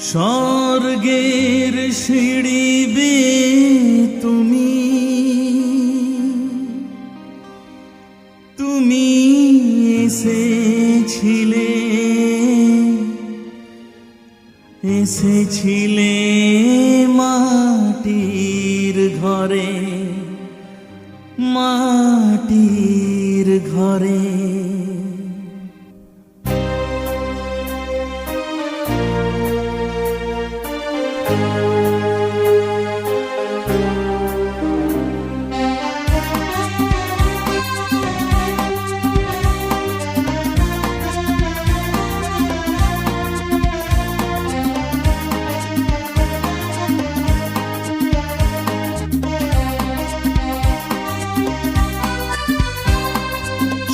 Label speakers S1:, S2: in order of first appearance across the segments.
S1: স্বর্গের সিঁড়ি বেয়ে তুমি এসেছিলে মাটির ঘরে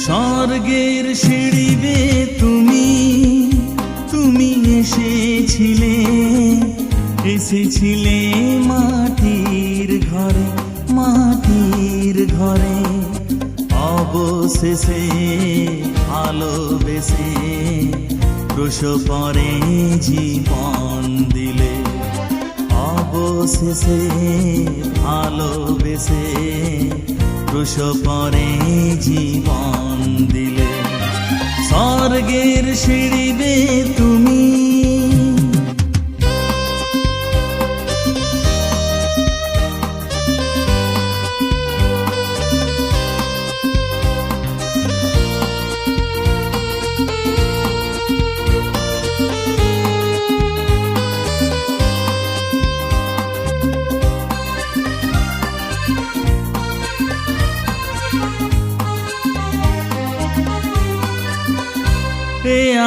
S1: স্বর্গের সিঁড়ি বেয়ে তুমি এসেছিলে মাটির ঘরে অবশেষে ভালোবেসে ক্রুশপরে জীবন দিলে, অবশেষে ভালোবেসে ক্রুশপরে জীবন দিলে। স্বর্গের সিঁড়ি বেয়ে তুমি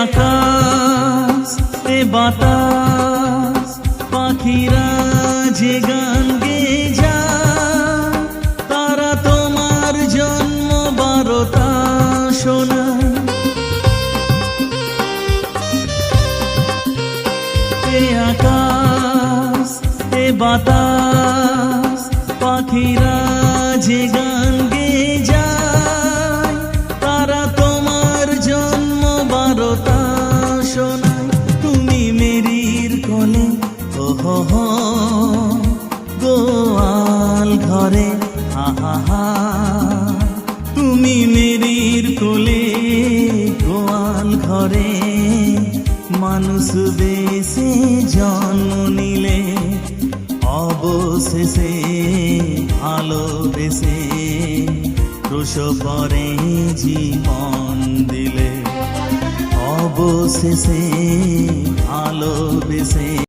S1: আকাশ বাতাস পাখিরা যে গান গেয়ে যায়, তারা তোমার জন্ম বারতা শোনায়। আকাশ বাতাস পাখিরা যে গান গেয়ে যায়, তারা তোমার জন্ম বারতা শোনায়। তুমি মেরির কোলে গোয়াল ঘরে তুমি মেরির কোলে গোয়াল ঘরে মানুষ বেশে জন্ম নিলে, অবশেষে ভালোবেসে ক্রুশপরে জীবন দিলে, অবশেষে ভালোবেসে